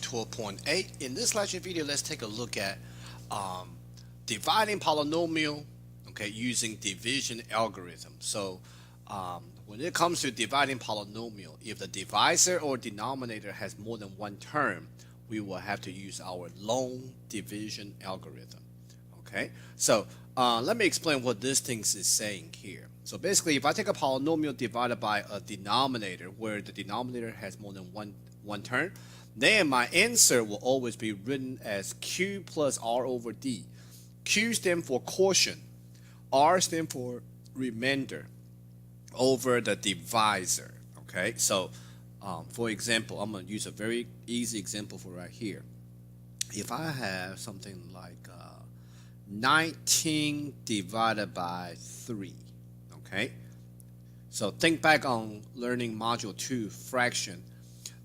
12.8. In this lecture video, let's take a look at dividing polynomial, okay, using division algorithm. So when it comes to dividing polynomial, if the divisor or denominator has more than one term, we will have to use our long division algorithm. Okay, so let me explain what this thing is saying here. So basically, if I take a polynomial divided by a denominator where the denominator has more than one term, then my answer will always be written as Q plus R over D. Q stands for quotient, R stands for remainder over the divisor. Okay, so for example, I'm going to use a very easy example for right here. If I have something like 19 divided by 3, okay? So think back on learning module 2, fraction.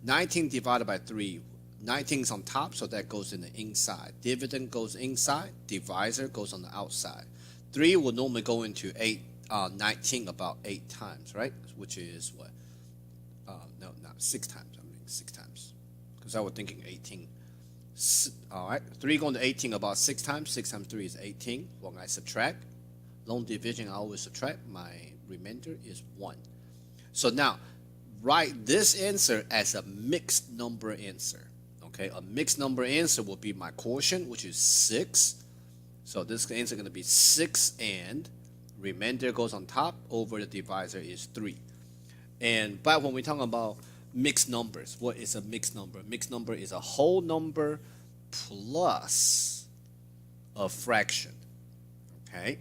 19 divided by 3, 19 is on top, so that goes in the inside. Dividend goes inside, divisor goes on the outside. 3 will normally go into 19 about 8 times, right? Which is what? No, not 6 times. I mean 6 times. Because I was thinking 18. All right, 3 going to 18 about 6 times. 6 times 3 is 18. When I subtract, long division, I always subtract. My remainder is 1. So now, write this answer as a mixed number answer. Okay, a mixed number answer will be my quotient, which is 6. So this answer is going to be 6 and remainder goes on top over the divisor is 3. But when we talk about mixed numbers, what is a mixed number? A mixed number is a whole number plus a fraction. Okay,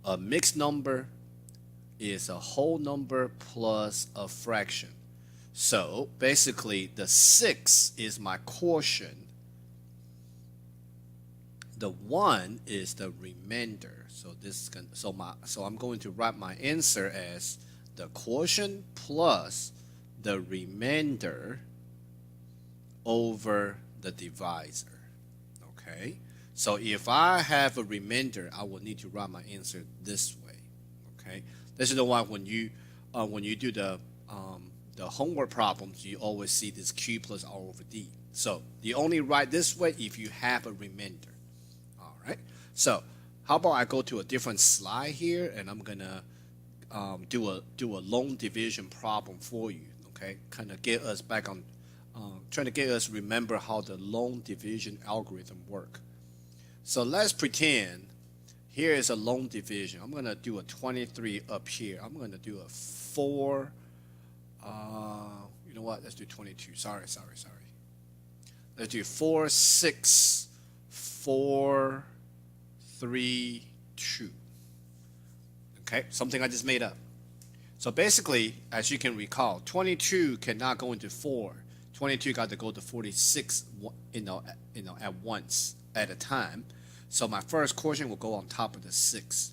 a mixed number is a whole number plus a fraction. So basically, the 6 is my quotient. The 1 is the remainder. So this is going so I'm going to write my answer as the quotient plus the remainder over the divisor. Okay, so if I have a remainder, I will need to write my answer this way. Okay, this is the one when you do the homework problems, you always see this Q plus R over D. So you only write this way if you have a remainder. All right, so how about I go to a different slide here, and I'm gonna do a long division problem for you. Okay, kind of get us back on, trying to get us remember how the long division algorithm work. So let's pretend here is a long division. I'm gonna do a 23 up here. I'm gonna do a 4. You know what? Let's do 22. Sorry. Let's do 4, 6, 4, 3, 2. Okay, something I just made up. So basically, as you can recall, 22 cannot go into 4. 22 got to go to 46, at once, at a time. So my first quotient will go on top of the 6.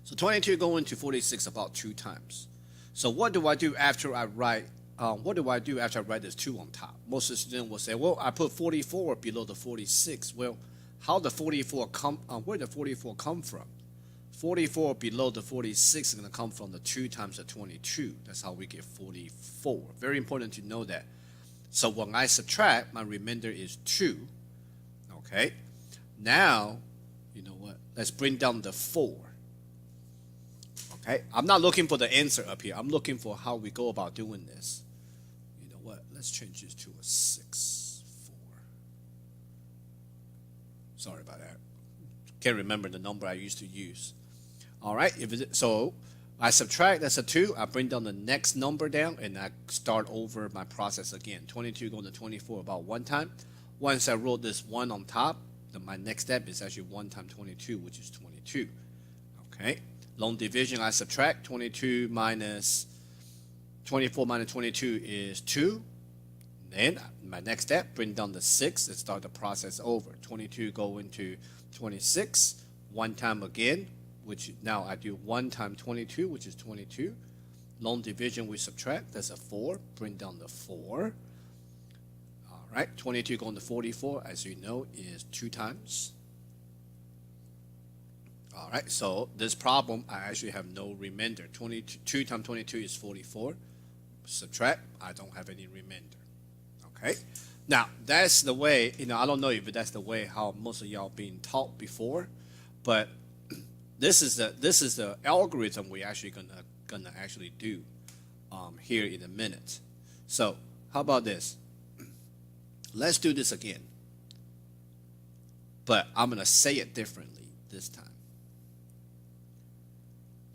So 22 go into 46 about 2 times. So what do I do after I write? This 2 on top? Most of the students will say, "Well, I put 44 below the 46." Well, how the 44 come? Where did the 44 come from? 44 below the 46 is going to come from the 2 times the 22. That's how we get 44. Very important to know that. So when I subtract, my remainder is 2. Okay. Now, you know what? Let's bring down the 4. Okay. I'm not looking for the answer up here. I'm looking for how we go about doing this. You know what? Let's change this to a 6, 4. Sorry about that. Can't remember the number I used to use. All right, so I subtract, that's a 2. I bring down the next number down, and I start over my process again. 22 going to 24 about 1 time. Once I wrote this 1 on top, then my next step is actually 1 times 22, which is 22. Okay, long division, I subtract. 22 minus 24 minus 22 is 2. Then my next step, bring down the 6 and start the process over. 22 go into 26, 1 time again, which now I do 1 times 22, which is 22. Long division, we subtract, that's a 4, bring down the 4. All right, 22 going to 44, as you know, is 2 times. All right, so this problem, I actually have no remainder. 22 times 22 is 44. Subtract, I don't have any remainder. Okay, Now that's the way, I don't know if that's the way how most of y'all been taught before, but this is the algorithm we actually gonna actually do here in a minute. So how about this? Let's do this again, but I'm gonna say it differently this time.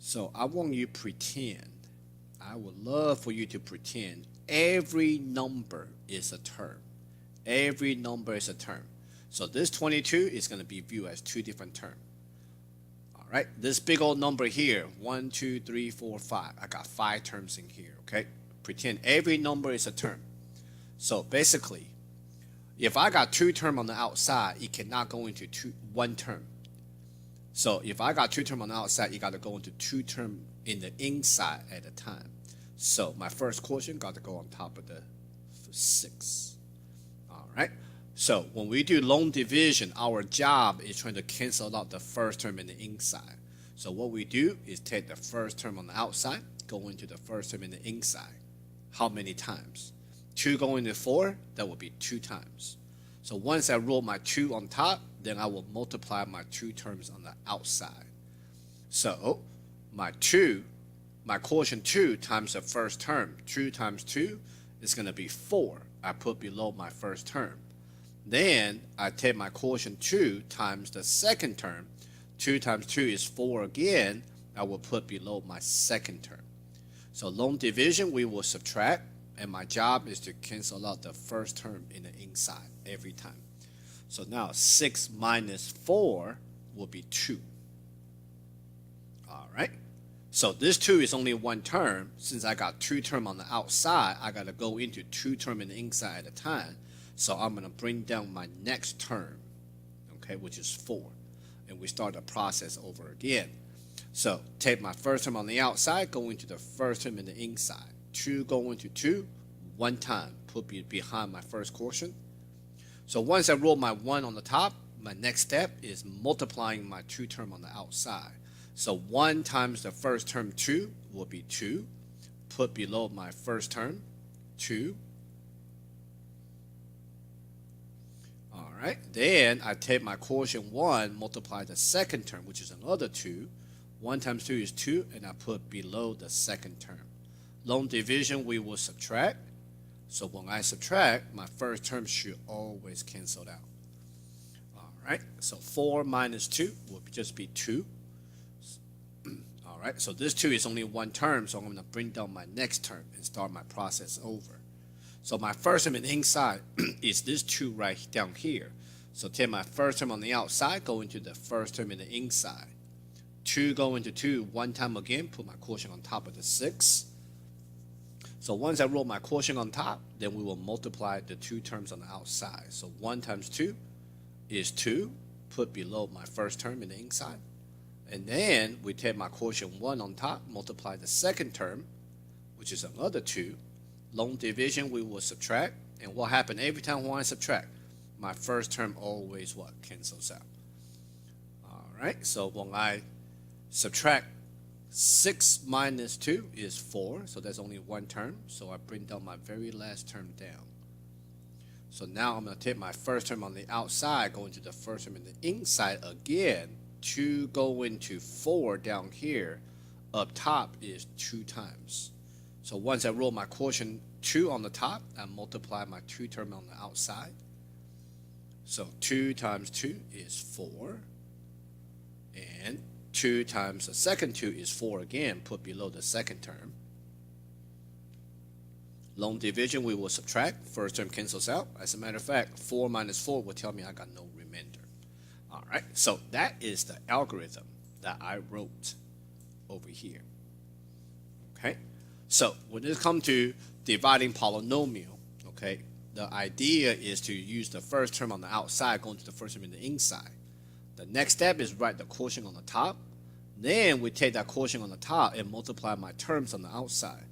So I want you to pretend. I would love for you to pretend every number is a term. Every number is a term. So this 22 is going to be viewed as two different terms. All right. This big old number here, 1, 2, 3, 4, 5. I got 5 terms in here. Okay. Pretend every number is a term. So basically, if I got 2 terms on the outside, it cannot go into one term. So if I got 2 terms on the outside, you got to go into 2 terms in the inside at a time. So my first quotient got to go on top of the 6. All right. So when we do long division, our job is trying to cancel out the first term in the inside. So what we do is take the first term on the outside, go into the first term in the inside. How many times? 2 going to 4, that will be 2 times. So once I roll my 2 on top, then I will multiply my 2 terms on the outside. So my quotient 2 times the first term, 2 times 2 is going to be 4. I put below my first term. Then I take my quotient 2 times the second term. 2 times 2 is 4 again. I will put below my second term. So long division, we will subtract, and my job is to cancel out the first term in the inside every time. So now 6 minus 4 will be 2. All right. So this 2 is only one term. Since I got 2 terms on the outside, I got to go into 2 terms in the inside at a time. So I'm going to bring down my next term, okay, which is 4. And we start the process over again. So take my first term on the outside, go into the first term in the inside. 2 go into 2, one time, put behind my first quotient. So once I roll my 1 on the top, my next step is multiplying my 2 term on the outside. So 1 times the first term 2 will be 2. Put below my first term, 2. All right. Then I take my quotient 1, multiply the second term, which is another 2. 1 times 2 is 2, and I put below the second term. Long division, we will subtract. So when I subtract, my first term should always cancel out. All right. So 4 minus 2 will just be 2. All right. So this 2 is only one term, so I'm going to bring down my next term and start my process over. So my first term in the inside is this 2 right down here. So take my first term on the outside, go into the first term in the inside. 2 go into 2 one time again, put my quotient on top of the 6. So once I roll my quotient on top, then we will multiply the 2 terms on the outside. So 1 times 2 is 2, put below my first term in the inside. And then we take my quotient 1 on top, multiply the second term, which is another 2. Long division, we will subtract. And what happens every time when I subtract? My first term always what? Cancels out. All right, so when I subtract 6 minus 2 is 4, so there's only one term. So I bring down my very last term down. So now I'm going to take my first term on the outside, go into the first term in the inside again. 2 go into 4 down here. Up top is 2 times. So once I roll my quotient 2 on the top, I multiply my 2 term on the outside. So 2 times 2 is 4. And 2 times the second 2 is 4 again, put below the second term. Long division, we will subtract. First term cancels out. As a matter of fact, 4 minus 4 will tell me I got no remainder. All right, so that is the algorithm that I wrote over here. Okay, so when it comes to dividing polynomial, okay, the idea is to use the first term on the outside, going to the first term in the inside. The next step is write the quotient on the top. Then we take that quotient on the top and multiply my terms on the outside.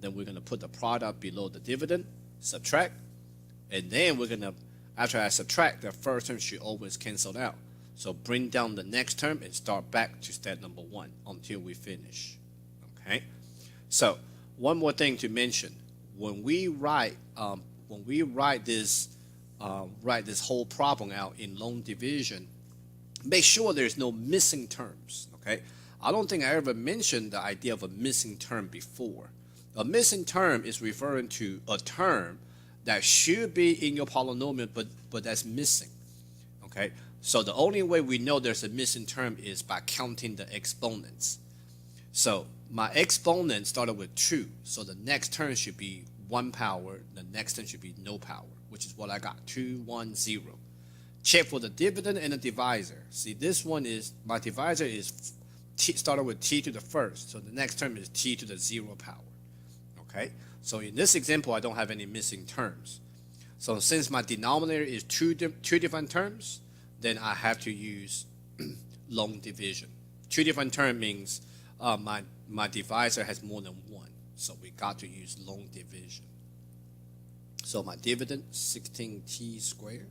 Then we're going to put the product below the dividend, subtract, and then we're going to, after I subtract, the first term should always cancel out. So bring down the next term and start back to step number 1 until we finish. Okay. So one more thing to mention: when we write this write this whole problem out in long division, make sure there's no missing terms. Okay, I don't think I ever mentioned the idea of a missing term before. A missing term is referring to a term that should be in your polynomial, but that's missing. Okay, so the only way we know there's a missing term is by counting the exponents. So my exponent started with 2, so the next term should be 1 power, the next term should be no power, which is what I got, 2, 1, 0. Check for the dividend and the divisor. See, this one is, my divisor is t, started with t to the first, so the next term is t to the 0 power. Okay, so in this example, I don't have any missing terms. So since my denominator is two different terms, then I have to use long division. 2 different terms means my divisor has more than 1, so we got to use long division. So my dividend, 16t squared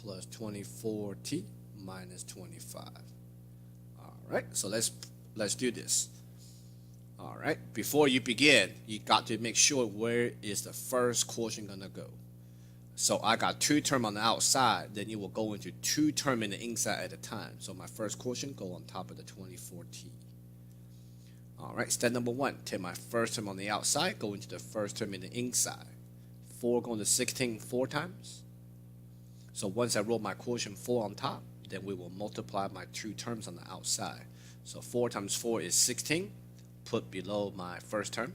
plus 24t minus 25. All right, so let's do this. All right, before you begin, you got to make sure where is the first quotient gonna go. So I got 2 terms on the outside, then it will go into 2 terms in the inside at a time. So my first quotient go on top of the 24t. All right, step number 1, take my first term on the outside, go into the first term in the inside. 4 going to 16 4 times. So once I roll my quotient 4 on top, then we will multiply my 2 terms on the outside. So 4 times 4 is 16, put below my first term.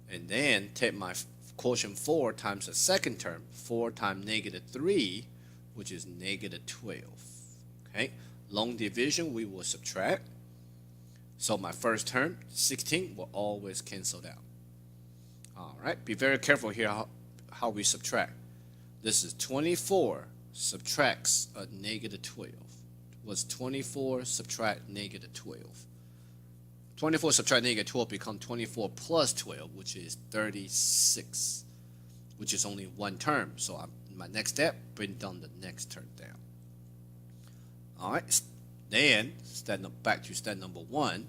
And then take my quotient 4 times the second term, 4 times negative 3, which is negative 12. Okay, long division, we will subtract. So my first term, 16, will always cancel out. All right, be very careful here how we subtract. This is 24 subtracts a negative 12. Was 24 subtract negative 12. 24 subtract negative 12 become 24 plus 12, which is 36, which is only 1 term. So my next step, bring down the next term down. All right, then back to step number 1.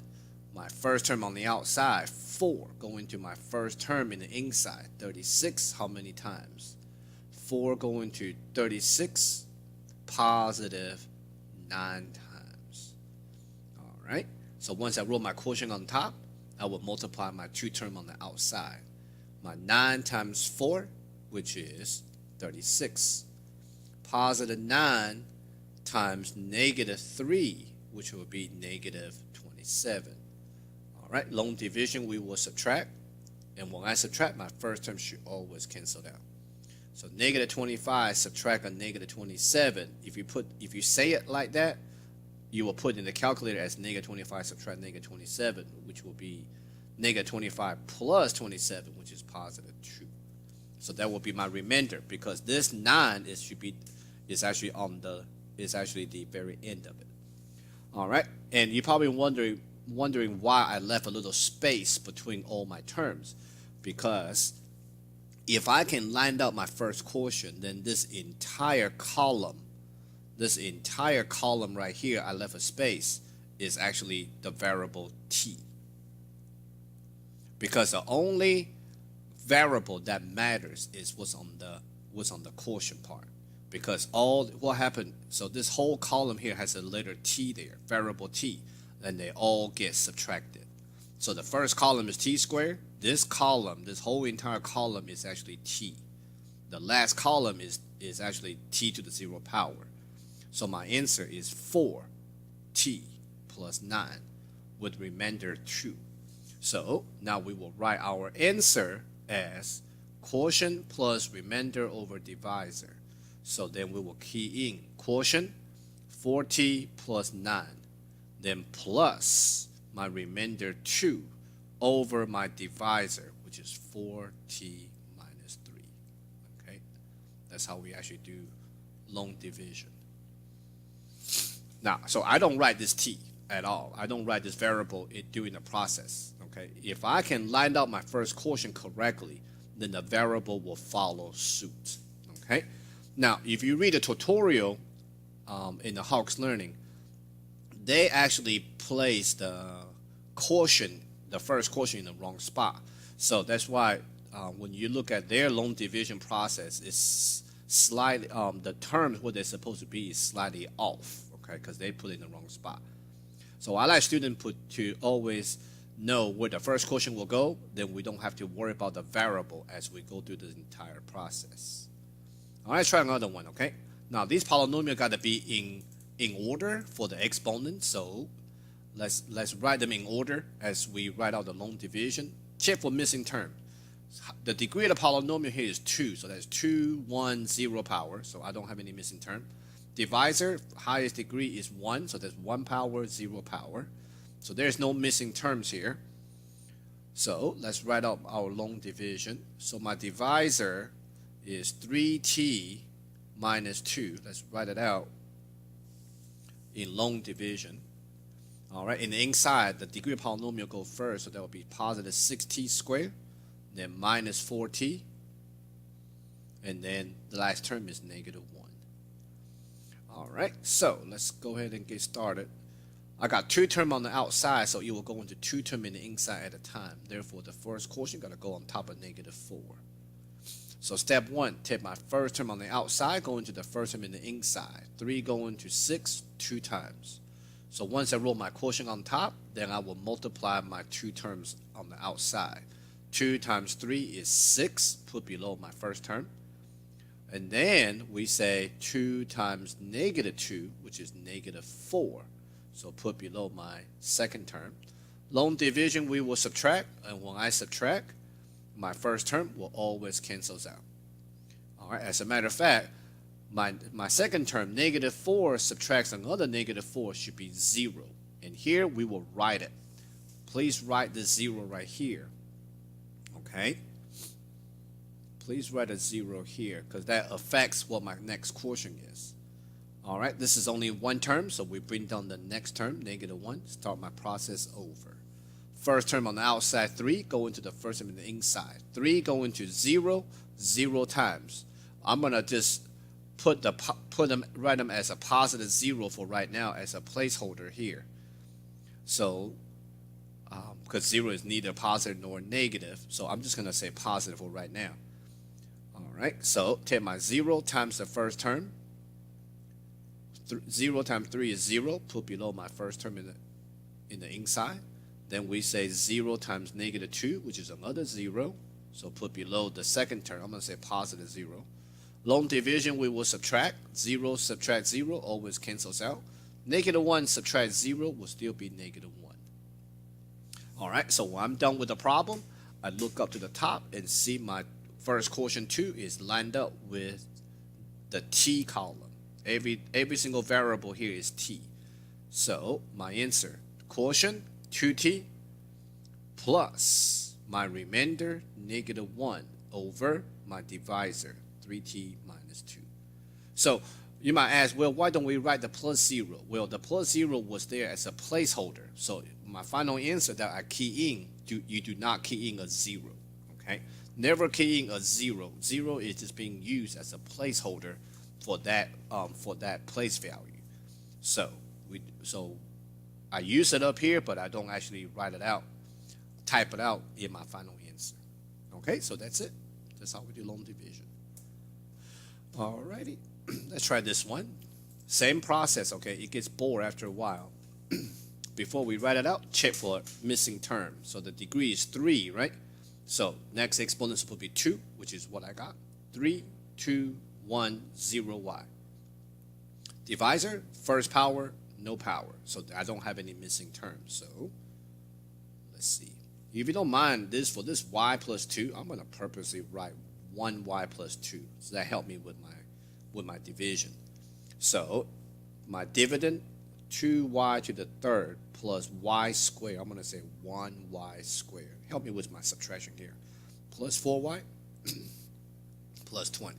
My first term on the outside, 4, go into my first term in the inside, 36, how many times? 4 go into 36, positive 9 times. All right, so once I roll my quotient on top, I will multiply my 2 term on the outside. My 9 times 4, which is 36, positive 9 times negative 3, which will be negative 27. All right, long division, we will subtract. And when I subtract, my first term should always cancel out. So negative 25 subtract a negative 27. If you say it like that, you will put in the calculator as negative 25 subtract negative 27, which will be negative 25 plus 27, which is positive 2. So that will be my remainder, because this 9 is actually the very end of it. All right, and you're probably wondering why I left a little space between all my terms, because if I can line up my first quotient, then this entire column right here, I left a space, is actually the variable t. Because the only variable that matters is what's on the quotient part. Because what happened, so this whole column here has a letter t there, variable t, and they all get subtracted. So the first column is t squared. This whole entire column is actually t. The last column is actually t to the 0 power. So my answer is 4t plus 9 with remainder 2. So now we will write our answer as quotient plus remainder over divisor. So then we will key in quotient 4t plus 9, then plus my remainder 2 over my divisor, which is 4t minus 3. Okay, that's how we actually do long division. Now, so I don't write this t at all. I don't write this variable during the process. Okay, if I can line up my first quotient correctly, then the variable will follow suit. Okay, now if you read a tutorial in the Hawks Learning, they actually place the first quotient in the wrong spot. So that's why when you look at their long division process, it's slightly, the terms where they're supposed to be is slightly off, okay, because they put it in the wrong spot. So I like students to always know where the first quotient will go, then we don't have to worry about the variable as we go through the entire process. All right, let's try another one, okay? Now, these polynomials got to be in order for the exponent, so let's write them in order as we write out the long division. Check for missing term. The degree of the polynomial here is 2, so that's 2, 1, 0 power, so I don't have any missing term. Divisor, highest degree is 1, so that's 1 power, 0 power. So there's no missing terms here. So let's write out our long division. So my divisor is 3t minus 2. Let's write it out in long division. All right, in the inside, the degree of polynomial go first, so that will be positive 6t squared, then minus 4t, and then the last term is negative 1. All right, so let's go ahead and get started. I got 2 terms on the outside, so it will go into 2 terms in the inside at a time. Therefore, the first quotient got to go on top of negative 4. So step 1, take my first term on the outside, go into the first term in the inside. 3 going to 6 2 times. So once I roll my quotient on top, then I will multiply my 2 terms on the outside. 2 times 3 is 6, put below my first term. And then we say 2 times negative 2, which is negative 4. So put below my second term. Long division, we will subtract. And when I subtract, my first term will always cancel out. All right, as a matter of fact, my second term, negative 4 subtracts another negative 4 should be 0. And here we will write it. Please write the 0 right here. Okay? Please write a 0 here because that affects what my next quotient is. All right, this is only one term, so we bring down the next term, negative 1, start my process over. First term on the outside, 3, go into the first term in the inside. 3 go into 0, 0 times. I'm going to just write them as a positive 0 for right now as a placeholder here. So, because 0 is neither positive nor negative, so I'm just going to say positive for right now. All right, so take my 0 times the first term. 0 times 3 is 0, put below my first term in the inside. Then we say 0 times negative 2, which is another 0. So put below the second term. I'm going to say positive 0. Long division, we will subtract. 0 subtract 0 always cancels out. Negative 1 subtract 0 will still be negative 1. All right, so when I'm done with the problem, I look up to the top and see my first quotient 2 is lined up with the t column. Every single variable here is t. So my answer, quotient 2t plus my remainder negative 1 over my divisor 3t minus 2. So you might ask, well, why don't we write the plus 0? Well, the plus 0 was there as a placeholder. So my final answer that I key in, you do not key in a 0. Okay, never key in a 0. 0 is just being used as a placeholder for that place value. So I use it up here, but I don't actually write it out, type it out in my final answer. Okay, so that's it. That's how we do long division. Alrighty, let's try this one. Same process, okay? It gets bored after a while. Before we write it out, check for missing term. So the degree is 3, right? So next exponent will be 2, which is what I got. 3, 2, 1, 0, y. Divisor, first power, no power. So I don't have any missing terms. So let's see. If you don't mind this, for this y plus 2, I'm going to purposely write 1y plus 2. So that helped me with my division. So my dividend, 2y to the third plus y squared. I'm going to say 1y squared. Help me with my subtraction here. Plus 4y plus 20.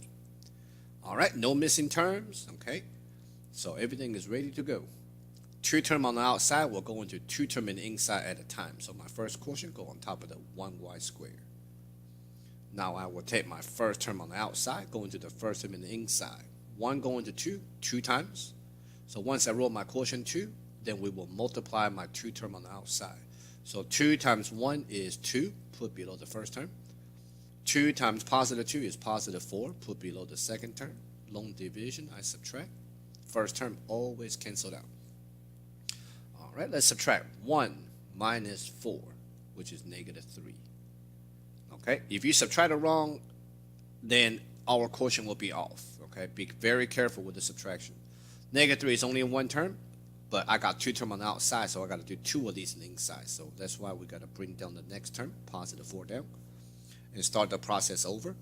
All right, no missing terms, okay? So everything is ready to go. 2 term on the outside will go into 2 term in the inside at a time. So my first quotient go on top of the 1y squared. Now I will take my first term on the outside, go into the first term in the inside. 1 go into 2, 2 times. So once I roll my quotient 2, then we will multiply my 2 term on the outside. So 2 times 1 is 2, put below the first term. 2 times positive 2 is positive 4. Put below the second term. Long division, I subtract. First term always canceled out. All right, let's subtract 1 minus 4, which is negative 3. Okay, if you subtract it wrong, then our quotient will be off. Okay, be very careful with the subtraction. Negative 3 is only in one term, but I got 2 terms on the outside, so I got to do 2 of these on the inside. So that's why we got to bring down the next term, positive 4 down, and start the process over.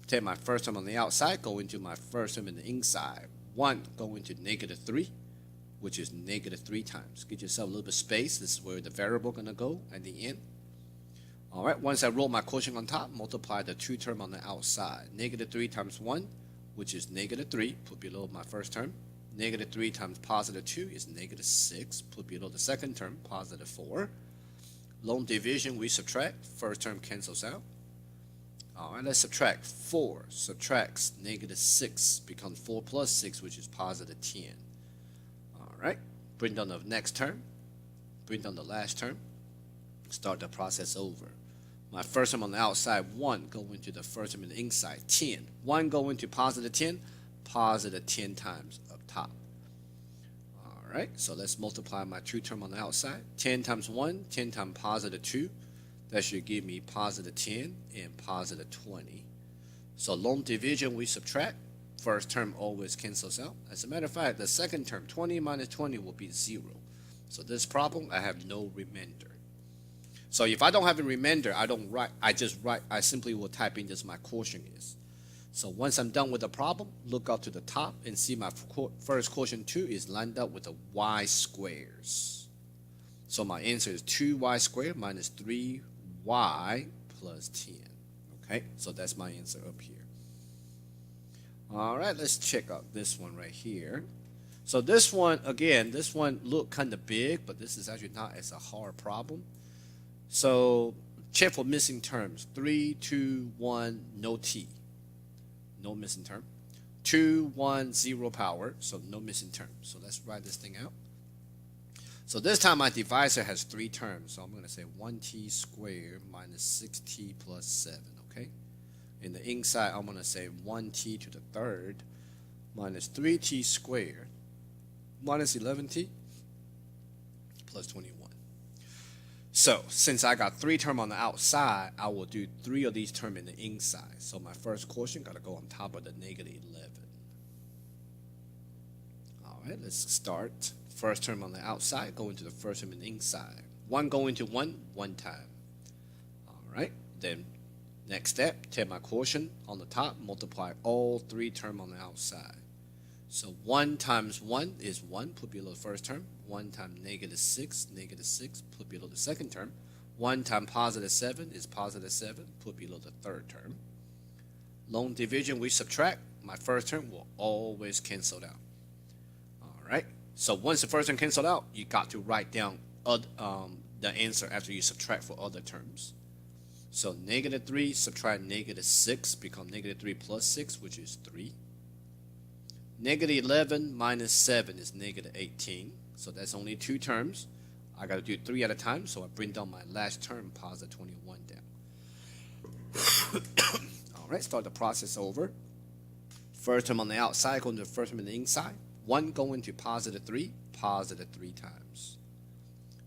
Take my first term on the outside, go into my first term in the inside. 1 go into negative 3, which is negative 3 times. Give yourself a little bit of space. This is where the variable going to go at the end. All right, once I roll my quotient on top, multiply the 2 term on the outside. Negative 3 times 1, which is negative 3, put below my first term. Negative 3 times positive 2 is negative 6, put below the second term, positive 4. Long division, we subtract. First term cancels out. All right, let's subtract. 4 subtracts negative 6, becomes 4 plus 6, which is positive 10. All right, bring down the next term, bring down the last term, start the process over. My first term on the outside, 1 go into the first term in the inside, 10. 1 go into positive 10, positive 10 times up top. All right, so let's multiply my 2 term on the outside. 10 times 1, 10 times positive 2. That should give me positive 10 and positive 20. So long division, we subtract. First term always cancels out. As a matter of fact, the second term, 20 minus 20 will be 0. So this problem, I have no remainder. So if I don't have a remainder, I don't write, I simply will type in just my quotient is. So once I'm done with the problem, look up to the top and see my first quotient 2 is lined up with the y squares. So my answer is 2y squared minus 3y plus 10. Okay, so that's my answer up here. All right, let's check out this one right here. So this one, again, this one look kind of big, but this is actually not as a hard problem. So check for missing terms. 3, 2, 1, no t. No missing term. 2, 1, 0 power, so no missing term. So let's write this thing out. So this time my divisor has 3 terms. So I'm going to say 1t squared minus 6t plus 7, okay? In the inside, I'm going to say 1t to the third minus 3t squared minus 11t plus 21. So since I got 3 terms on the outside, I will do 3 of these terms in the inside. So my first quotient got to go on top of the negative 11. All right, let's start. First term on the outside, go into the first term in the inside. 1 go into 1 time. All right, then next step, take my quotient on the top, multiply all 3 terms on the outside. So 1 times 1 is 1, put below the first term. 1 times negative 6, put below the second term. 1 times positive 7 is positive 7, put below the third term. Long division, we subtract. My first term will always cancel out. All right, so once the first term canceled out, you got to write down the answer after you subtract for other terms. So negative 3 subtract negative 6 become negative 3 plus 6, which is 3. Negative 11 minus 7 is negative 18. So that's only 2 terms. I got to do 3 at a time, so I bring down my last term, positive 21 down. All right, start the process over. First term on the outside, go into the first term on the inside. 1 go into positive 3 times.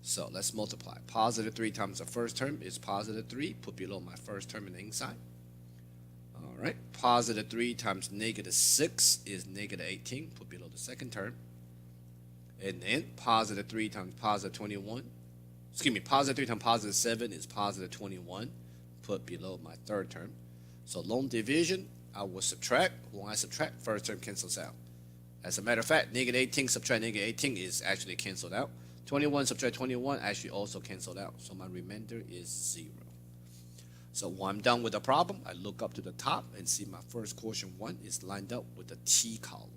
So let's multiply. Positive 3 times the first term is positive 3. Put below my first term in the inside. All right, positive 3 times negative 6 is negative 18. Put below the second term. And then positive 3 times positive 21. Excuse me, positive 3 times positive 7 is positive 21. Put below my third term. So long division, I will subtract. When I subtract, first term cancels out. As a matter of fact, negative 18 subtract negative 18 is actually canceled out. 21 subtract 21 actually also canceled out. So my remainder is 0. So when I'm done with the problem, I look up to the top and see my first quotient 1 is lined up with the t column.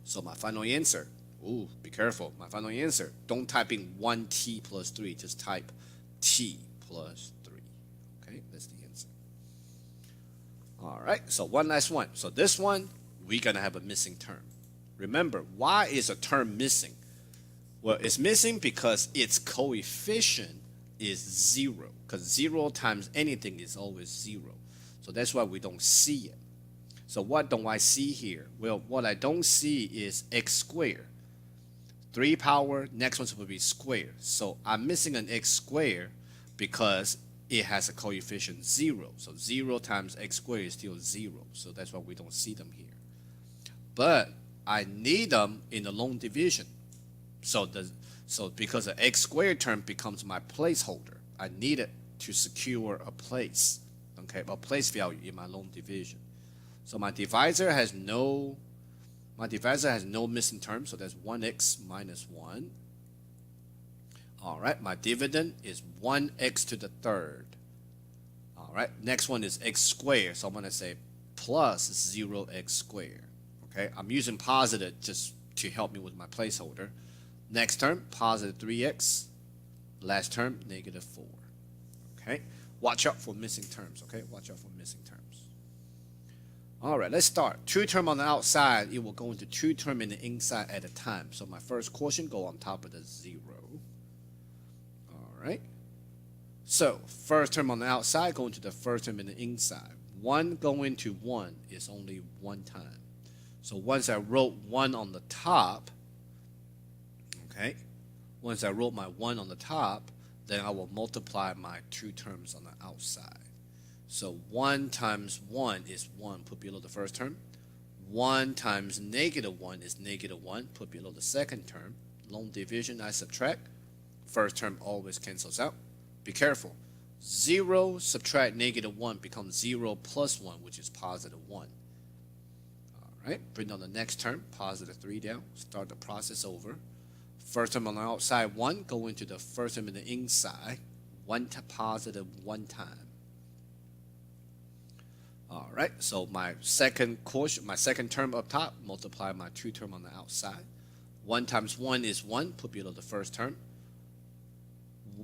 So my final answer, ooh, be careful. My final answer, don't type in 1t plus 3, just type t plus 3. Okay, that's the answer. All right, so one last one. So this one, we're going to have a missing term. Remember, why is a term missing? Well, it's missing because its coefficient is 0. because 0 times anything is always 0. So that's why we don't see it. So what don't I see here? Well, what I don't see is x squared. 3 power, next one's supposed to be squared. So I'm missing an x squared because it has a coefficient 0. So 0 times x squared is still 0. So that's why we don't see them here. But I need them in the long division. So because the x squared term becomes my placeholder, I need it to secure a place, okay, a place value in my long division. So my divisor has no missing term, so that's 1x minus 1. All right, my dividend is 1x to the third. All right, next one is x squared, so I'm going to say plus 0x squared. Okay, I'm using positive just to help me with my placeholder. Next term, positive 3x. Last term, negative 4. Okay, watch out for missing terms. Okay, watch out for missing terms. All right, let's start. 2 term on the outside, it will go into 2 term in the inside at a time. So my first quotient go on top of the 0. All right. So first term on the outside go into the first term in the inside. 1 going to 1 is only 1 time. So once I wrote 1 on the top, okay, once I wrote my 1 on the top, then I will multiply my 2 terms on the outside. So 1 times 1 is 1, put below the first term. 1 times negative 1 is negative 1, put below the second term. Long division, I subtract. First term always cancels out. Be careful. 0 subtract negative 1 becomes 0 plus 1, which is positive 1. All right, bring down the next term, positive 3 down. Start the process over. First term on the outside, 1. Go into the first term in the inside. 1 to positive 1 time. All right, so my second quotient, my second term up top, multiply my 2 term on the outside. 1 times 1 is 1, put below the first term.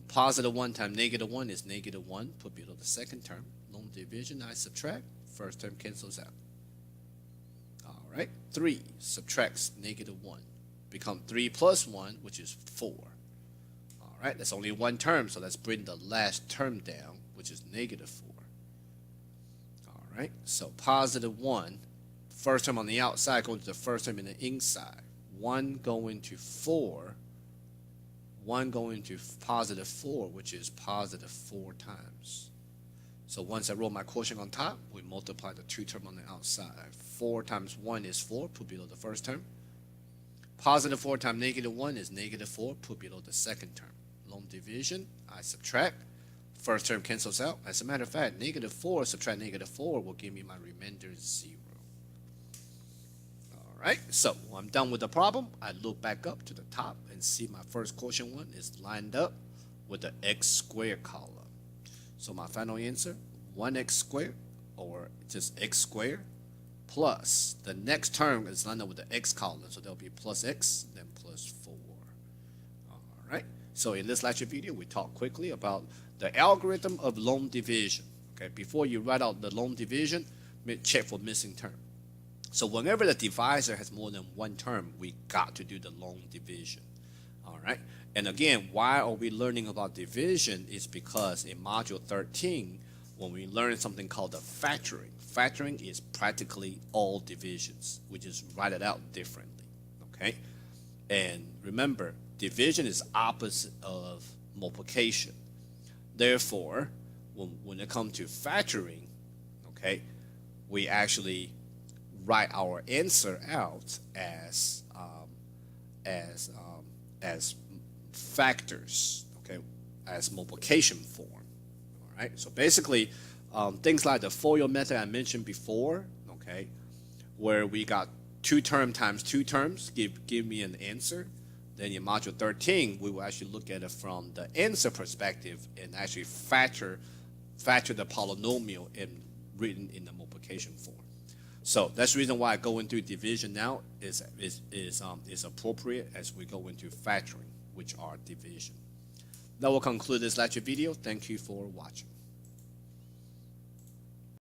Positive 1 times negative 1 is negative 1, put below the second term. Long division, I subtract. First term cancels out. All right, 3 subtracts negative 1. Become 3 plus 1, which is 4. All right, that's only 1 term, so let's bring the last term down, which is negative 4. All right, so positive 1, first term on the outside going to the first term in the inside. 1 going to 4, 1 going to positive 4, which is positive 4 times. So once I roll my quotient on top, we multiply the 2 term on the outside. 4 times 1 is 4, put below the first term. Positive 4 times negative 1 is negative 4, put below the second term. Long division, I subtract. First term cancels out. As a matter of fact, negative 4 subtract negative 4 will give me my remainder 0. All right, so when I'm done with the problem, I look back up to the top and see my first quotient one is lined up with the x squared column. So my final answer, 1x squared, or just x squared, plus the next term is lined up with the x column, so there'll be plus x, then plus 4. All right, so in this lecture video, we talk quickly about the algorithm of long division. Okay, before you write out the long division, check for missing term. So whenever the divisor has more than 1 term, we got to do the long division. All right, and again, why are we learning about division? Is because in module 13, when we learn something called the factoring is practically all divisions. We just write it out differently. Okay, and remember, division is opposite of multiplication. Therefore, when it comes to factoring, okay, we actually write our answer out as factors, okay, as multiplication form. All right, so basically, things like the FOIL method I mentioned before, okay, where we got 2 term times 2 terms give me an answer. Then in module 13, we will actually look at it from the answer perspective and actually factor the polynomial and written in the multiplication form. So that's the reason why going through division now is appropriate as we go into factoring, which are division. That will conclude this lecture video. Thank you for watching.